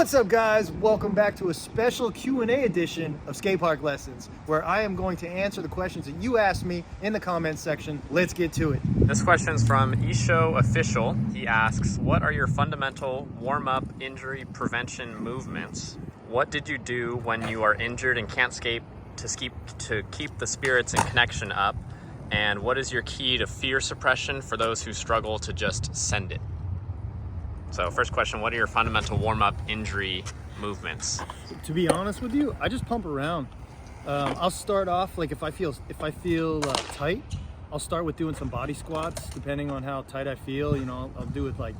What's up, guys? Welcome back to a special Q&A edition of Skatepark Lessons, where I am going to answer the questions that you asked me in the comments section. Let's get to it. This question's from Isho Official. He asks, what are your fundamental warm-up injury prevention movements? What did you do when you are injured and can't skate to keep the spirits and connection up? And what is your key to fear suppression for those who struggle to just send it? So first question, what are your fundamental warm-up injury movements? To be honest with you, I just pump around. I'll start off, like if I feel tight, I'll start with doing some body squats, depending on how tight I feel. You know, I'll do it like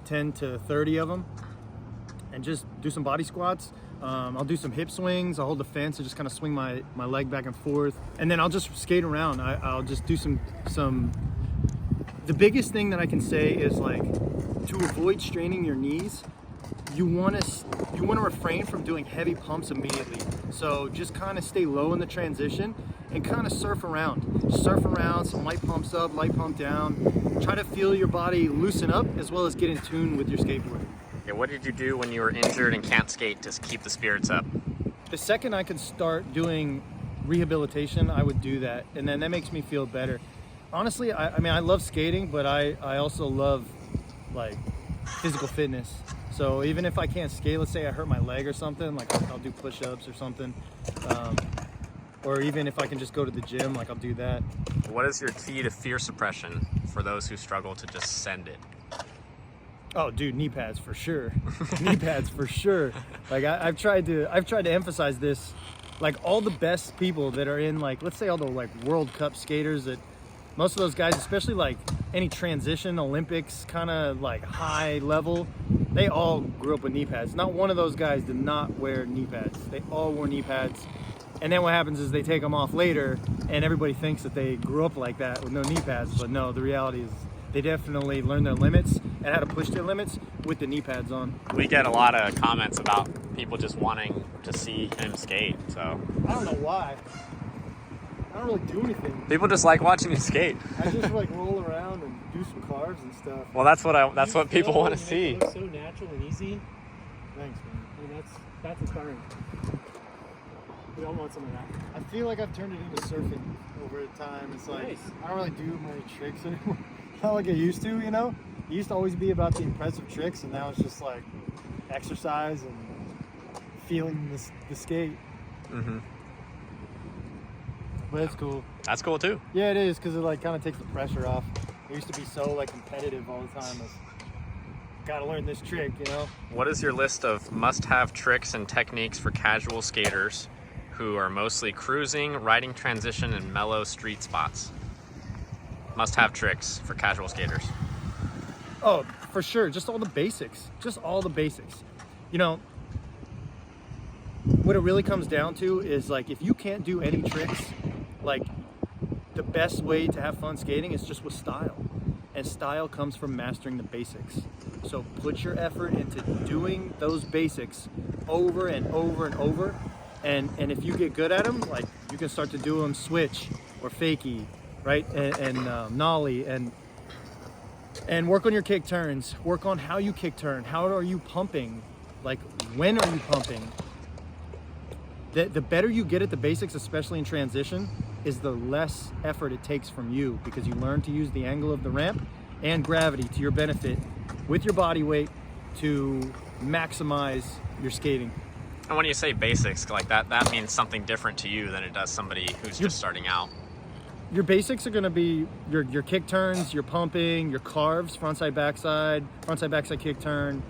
10 to 30 of them and just do some body squats. I'll do some hip swings. I'll hold the fence and just kind of swing my leg back and forth. And then I'll just skate around. I'll just do some. The biggest thing that I can say is, like, to avoid straining your knees, you want to refrain from doing heavy pumps immediately. So just kind of stay low in the transition and kind of surf around. Surf around, some light pumps up, light pump down. Try to feel your body loosen up as well as get in tune with your skateboard. Okay, what did you do when you were injured and can't skate to keep the spirits up? The second I could start doing rehabilitation, I would do that, and then that makes me feel better. Honestly, I mean, I love skating, but I also love, like, physical fitness. So even if I can't skate, let's say I hurt my leg or something, like I'll do push-ups or something. Or even if I can just go to the gym, like I'll do that. What is your key to fear suppression for those who struggle to just send it? Oh, dude, knee pads for sure. Knee pads for sure. Like I've tried to emphasize this. Like, all the best people that are in, like, let's say all the, like, World Cup skaters, that most of those guys, especially like any transition Olympics kind of like high level, they all grew up with knee pads. Not one of those guys did not wear knee pads. They all wore knee pads. And then what happens is they take them off later and everybody thinks that they grew up like that with no knee pads. But no, the reality is they definitely learned their limits and how to push their limits with the knee pads on. We get a lot of comments about people just wanting to see him skate, so. I don't know why. I don't really do anything. People just like watching you skate. I just like roll around and do some carves and stuff. Well, that's what people want to see. It looks so natural and easy. Thanks, man. I mean, that's inspiring. We all want some of that. I feel like I've turned it into surfing over time. It's like, Nice. I don't really do many tricks anymore. Not like I used to, you know? It used to always be about the impressive tricks, and now it's just like exercise and feeling the skate. Mm-hmm. But it's cool. That's cool too. Yeah, it is, because it like kind of takes the pressure off. I used to be so like competitive all the time. Gotta learn this trick, you know? What is your list of must-have tricks and techniques for casual skaters who are mostly cruising, riding transition, and mellow street spots? Must-have tricks for casual skaters. Oh, for sure. Just all the basics. Just all the basics. You know, what it really comes down to is, like, if you can't do any tricks, like, the best way to have fun skating is just with style. And style comes from mastering the basics. So put your effort into doing those basics over and over and over. And if you get good at them, like, you can start to do them switch or fakie, right? And nollie, and work on your kick turns. Work on how you kick turn. How are you pumping? Like, when are you pumping? The better you get at the basics, especially in transition, is the less effort it takes from you, because you learn to use the angle of the ramp and gravity to your benefit with your body weight to maximize your skating. And when you say basics, like that means something different to you than it does somebody who's just starting out. Your basics are going to be your kick turns, your pumping, your carves, frontside, backside kick turn,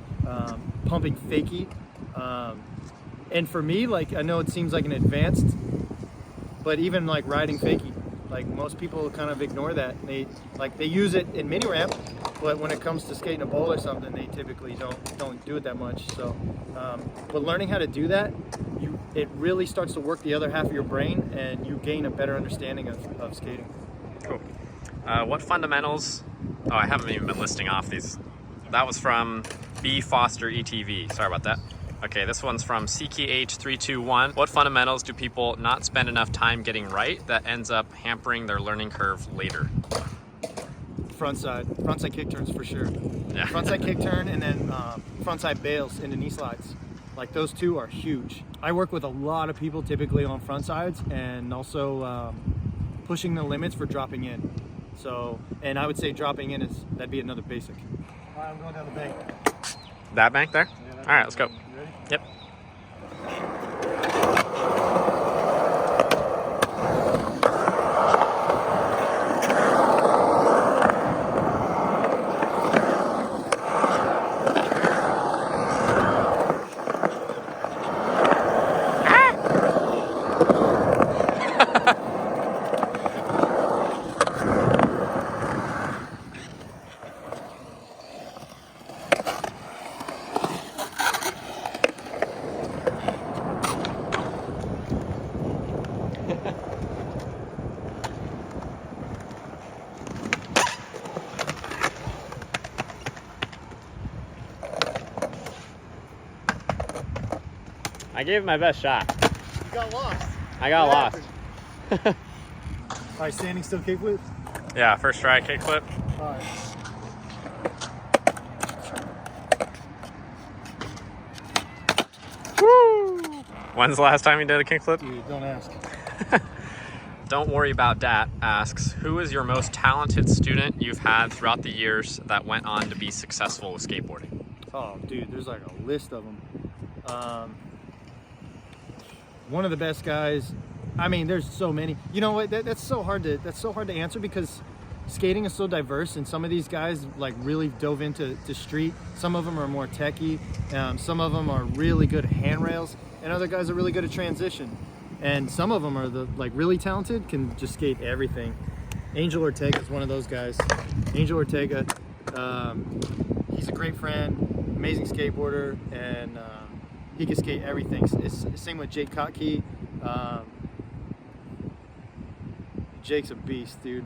pumping fakie. And for me, like, I know it seems like an advanced, but even like riding fakie, like, most people kind of ignore that. They use it in mini ramp, but when it comes to skating a bowl or something, they typically don't do it that much. So, but learning how to do that, it really starts to work the other half of your brain, and you gain a better understanding of skating. Cool. What fundamentals? Oh, I haven't even been listing off these. That was from B Foster ETV. Sorry about that. Okay, this one's from CKH321. What fundamentals do people not spend enough time getting right that ends up hampering their learning curve later? Frontside kick turns for sure. Yeah. Frontside kick turn, and then frontside bails into knee slides. Like those two are huge. I work with a lot of people typically on front sides and also pushing the limits for dropping in. So, and I would say dropping in that'd be another basic. All right, I'm going down the bank. That bank there? Yeah, all right, let's go. You ready? Yep. I gave it my best shot. You got lost. I got lost. All right, standing still kickflip. Yeah, first try kickflip. All right. Woo! When's the last time you did a kickflip? Dude, don't ask. Don't Worry About Dat asks, who is your most talented student you've had throughout the years that went on to be successful with skateboarding? Oh, dude, there's like a list of them. One of the best guys. I mean, there's so many. You know what? That's so hard to answer because skating is so diverse, and some of these guys like really dove into street. Some of them are more techie. Some of them are really good at handrails, and other guys are really good at transition. And some of them are really talented, can just skate everything. Angel Ortega is one of those guys. Angel Ortega, he's a great friend, amazing skateboarder, and he can skate everything. It's the same with Jake Kotke. Jake's a beast, dude.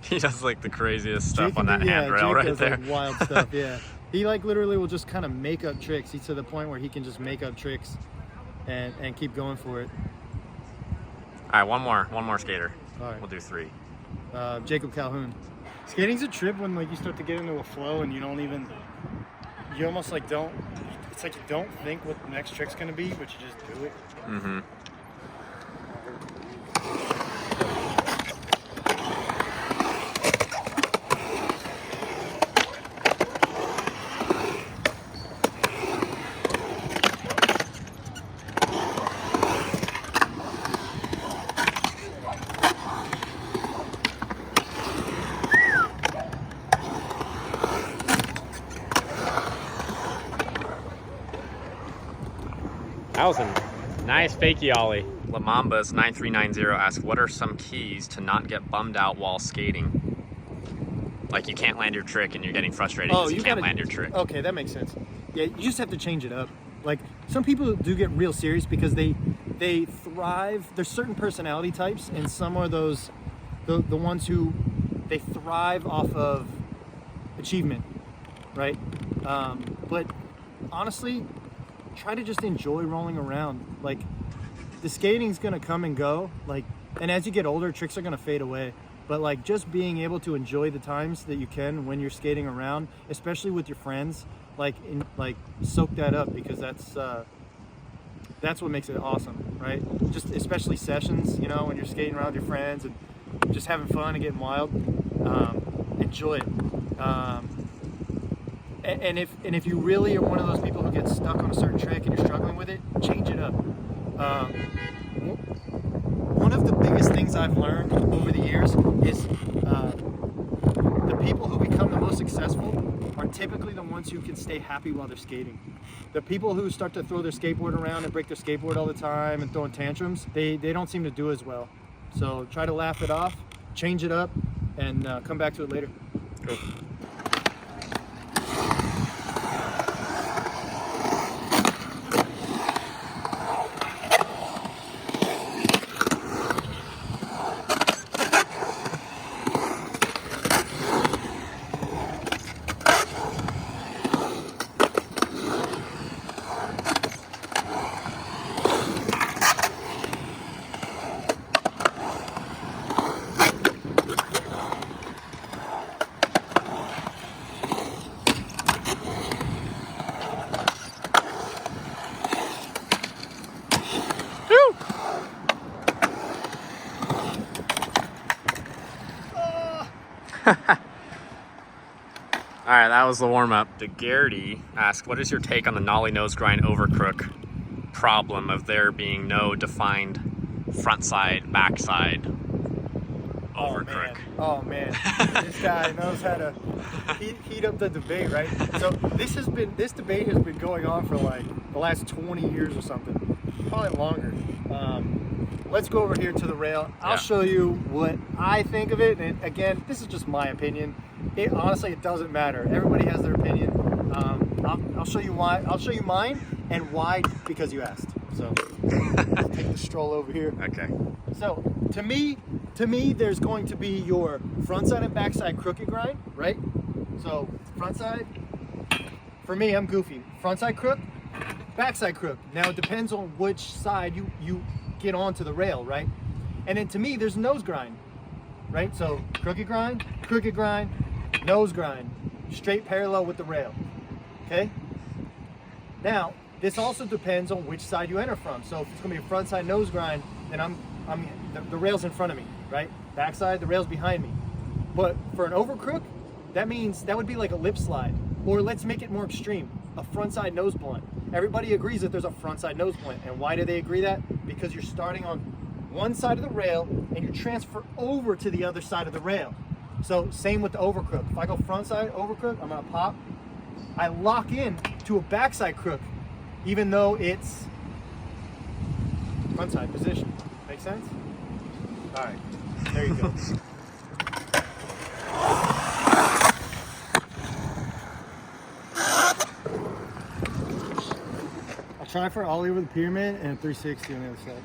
He does like the craziest stuff on that Jake handrail right does, there. like, wild stuff, yeah. He like literally will just kind of make up tricks. He's to the point where he can just make up tricks and keep going for it. All right, one more skater. All right. We'll do 3. Jacob Calhoun. Skating's a trip when like you start to get into a flow and you almost like don't. It's like you don't think what the next trick's gonna be, but you just do it. Mm-hmm. That was a nice fakie ollie. Lamambas 9390 asks, what are some keys to not get bummed out while skating? Like you can't land your trick and you're getting frustrated because you can't land your trick. Okay, that makes sense. Yeah, you just have to change it up. Like some people do get real serious because they thrive. There's certain personality types, and some are the ones who they thrive off of achievement, right? But honestly, try to just enjoy rolling around. Like the skating's gonna come and go, like, and as you get older, tricks are gonna fade away. But like just being able to enjoy the times that you can when you're skating around, especially with your friends, like soak that up, because that's what makes it awesome, right? Just especially sessions, you know, when you're skating around with your friends and just having fun and getting wild. Enjoy it. And if you really are one of those people who gets stuck on a certain trick and you're struggling with it, change it up. One of the biggest things I've learned over the years is the people who become the most successful are typically the ones who can stay happy while they're skating. The people who start to throw their skateboard around and break their skateboard all the time and throwing tantrums, they don't seem to do as well. So try to laugh it off, change it up, and come back to it later. Cool. All right, that was the warm-up. DeGarity asked, what is your take on the nollie nose grind over crook problem of there being no defined front side, back side over crook? Oh man, this guy knows how to heat up the debate, right? So this debate has been going on for like the last 20 years or something, probably longer. Let's go over here to the rail. I'll show you what I think of it. And again, this is just my opinion. Honestly, it doesn't matter. Everybody has their opinion. I'll show you why. I'll show you mine and why, because you asked. So let's take the stroll over here. Okay. So to me, there's going to be your front side and back side crooked grind, right? So front side, for me, I'm goofy. Front side crook, back side crook. Now it depends on which side you get onto the rail, right? And then to me, there's nose grind, right? So crooked grind, nose grind, straight parallel with the rail, okay? Now, this also depends on which side you enter from. So if it's gonna be a front side nose grind, then the rail's in front of me, right? Back side, the rail's behind me. But for an over crook, that means that would be like a lip slide. Or let's make it more extreme, a front side nose blunt. Everybody agrees that there's a front side nose blunt. And why do they agree that? Because you're starting on one side of the rail and you transfer over to the other side of the rail. So same with the over crook. If I go front side over crook, I'm gonna pop. I lock in to a backside crook, even though it's front side position. Make sense? All right, there you go. I'll try for ollie over the pyramid and 360 on the other side.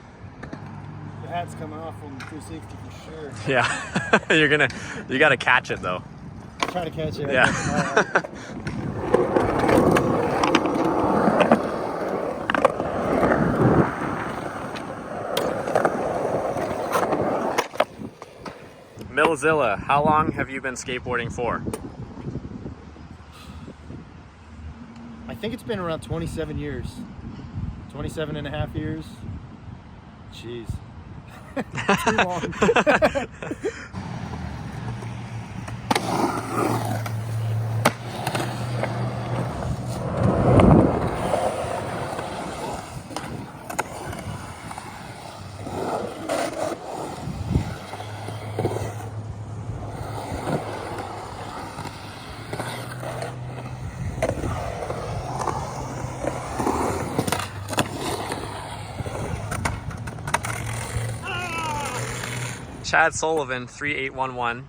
The hat's coming off on 360 for sure. Yeah, you gotta catch it though. I'll try to catch it. Yeah. Millzilla, how long have you been skateboarding for? I think it's been around 27 years. 27 and a half years. Jeez. Too long. Chad Sullivan, 3811.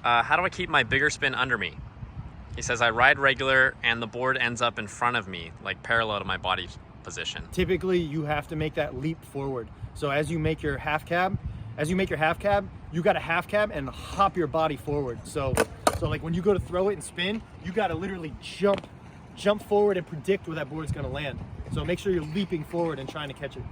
How do I keep my bigger spin under me? He says, I ride regular and the board ends up in front of me, like parallel to my body position. Typically, you have to make that leap forward. So as you make your half cab, you got to half cab and hop your body forward. So like when you go to throw it and spin, you got to literally jump forward and predict where that board's going to land. So make sure you're leaping forward and trying to catch it.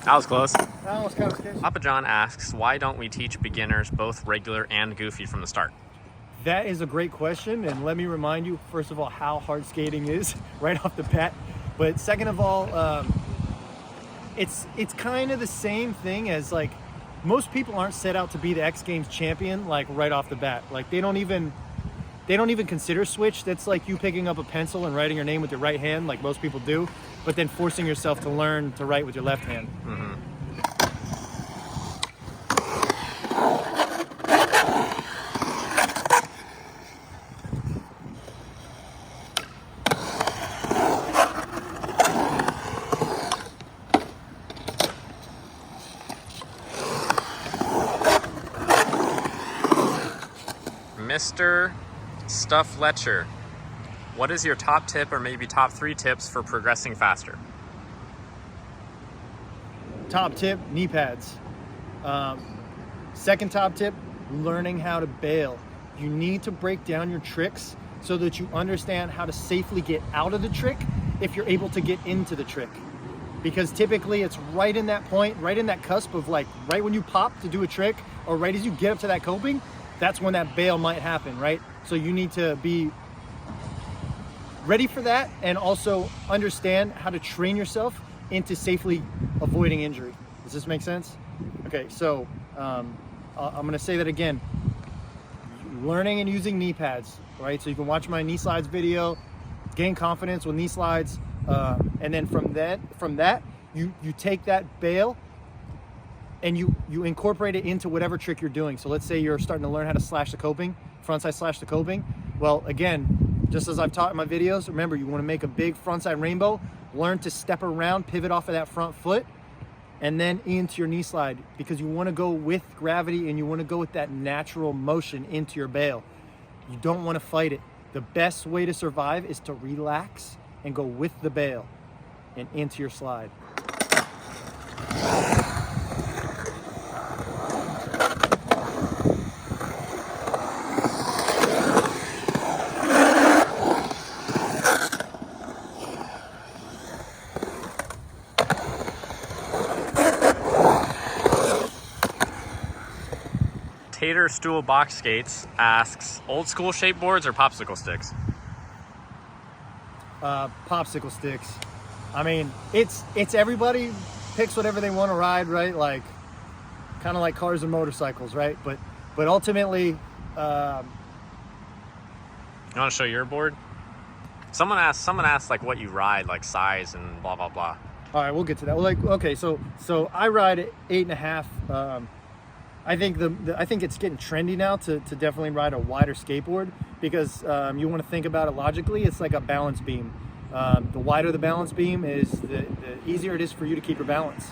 That was close. That was kind of sketchy. Papa John asks, why don't we teach beginners both regular and goofy from the start? That is a great question, and let me remind you, first of all, how hard skating is right off the bat. But second of all, it's kind of the same thing as, like, most people aren't set out to be the X Games champion, like, right off the bat. Like, they don't even consider switch. That's like you picking up a pencil and writing your name with your right hand, like most people do, but then forcing yourself to learn to write with your left hand. Mm-hmm. Mr. Stuff Letcher. What is your top tip or maybe top 3 tips for progressing faster? Top tip, knee pads. Second top tip, learning how to bail. You need to break down your tricks so that you understand how to safely get out of the trick if you're able to get into the trick. Because typically it's right in that point, right in that cusp of like, right when you pop to do a trick, or right as you get up to that coping, that's when that bail might happen, right? So you need to be ready for that and also understand how to train yourself into safely avoiding injury. Does this make sense? Okay, so I'm gonna say that again. Learning and using knee pads, right? So you can watch my knee slides video, gain confidence with knee slides, and then from that, you take that bail and you incorporate it into whatever trick you're doing. So let's say you're starting to learn how to slash the coping, frontside slash the coping. Well, again, just as I've taught in my videos, remember, you want to make a big frontside rainbow, learn to step around, pivot off of that front foot, and then into your knee slide, because you want to go with gravity and you want to go with that natural motion into your bail. You don't want to fight it. The best way to survive is to relax and go with the bail and into your slide. Tater Stool Box Skates asks, old school shape boards or popsicle sticks? Popsicle sticks. I mean, it's everybody picks whatever they want to ride, right? Like, kind of like cars and motorcycles, right? But ultimately, You want to show your board? Someone asked like what you ride, like size and blah blah blah. all right, we'll get to that. Well, like, okay, so I ride 8.5. I think it's getting trendy now to definitely ride a wider skateboard, because you want to think about it logically. It's like a balance beam. The wider the balance beam is, the easier it is for you to keep your balance.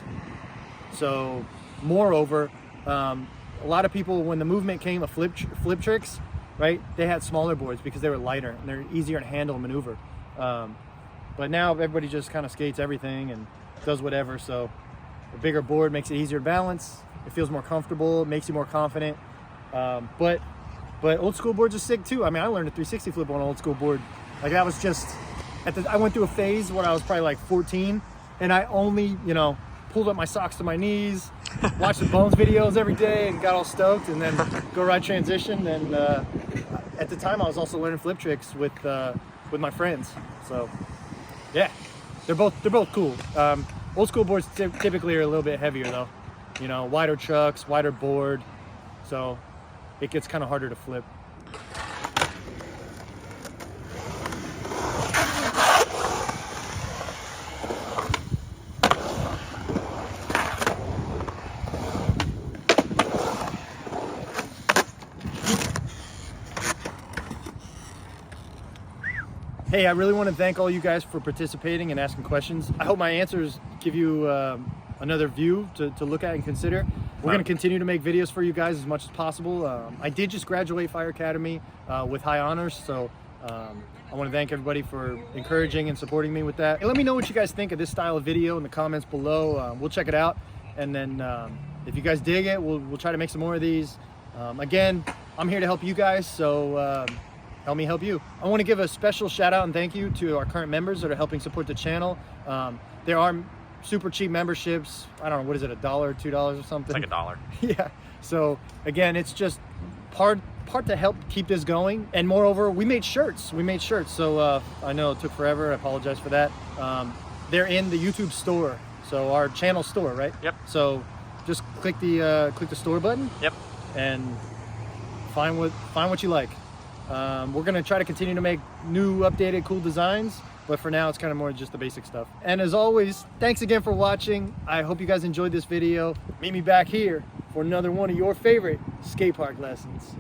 So, moreover, a lot of people, when the movement came of flip tricks, right, they had smaller boards because they were lighter and they're easier to handle and maneuver. But now everybody just kind of skates everything and does whatever. So, a bigger board makes it easier to balance. It feels more comfortable, makes you more confident. But old school boards are sick too. I mean, I learned a 360 flip on an old school board. Like, that was just, I went through a phase when I was probably like 14, and I only, pulled up my socks to my knees, watched the Bones videos every day and got all stoked, and then go ride transition. And at the time I was also learning flip tricks with my friends. So yeah, they're both cool. Old school boards typically are a little bit heavier though. Wider trucks, wider board, so it gets kind of harder to flip. Hey, I really want to thank all you guys for participating and asking questions. I hope my answers give you another view to look at and consider. We're going to continue to make videos for you guys as much as possible. I did just graduate Fire Academy with high honors, so I want to thank everybody for encouraging and supporting me with that. And let me know what you guys think of this style of video in the comments below. We'll check it out, and then if you guys dig it, we'll try to make some more of these. Again, I'm here to help you guys, so help me help you. I want to give a special shout out and thank you to our current members that are helping support the channel. There are super cheap memberships. I don't know, what is it, $1 or $2 or something? It's like $1. Yeah. So again, it's just part to help keep this going. And moreover, we made shirts. So I know it took forever. I apologize for that. They're in the YouTube store. So our channel store, right? Yep. So just click the store button. Yep. And find what you like. We're gonna try to continue to make new, updated, cool designs, but for now it's kind of more just the basic stuff. And as always, thanks again for watching. I hope you guys enjoyed this video. Meet me back here for another one of your favorite skate park lessons.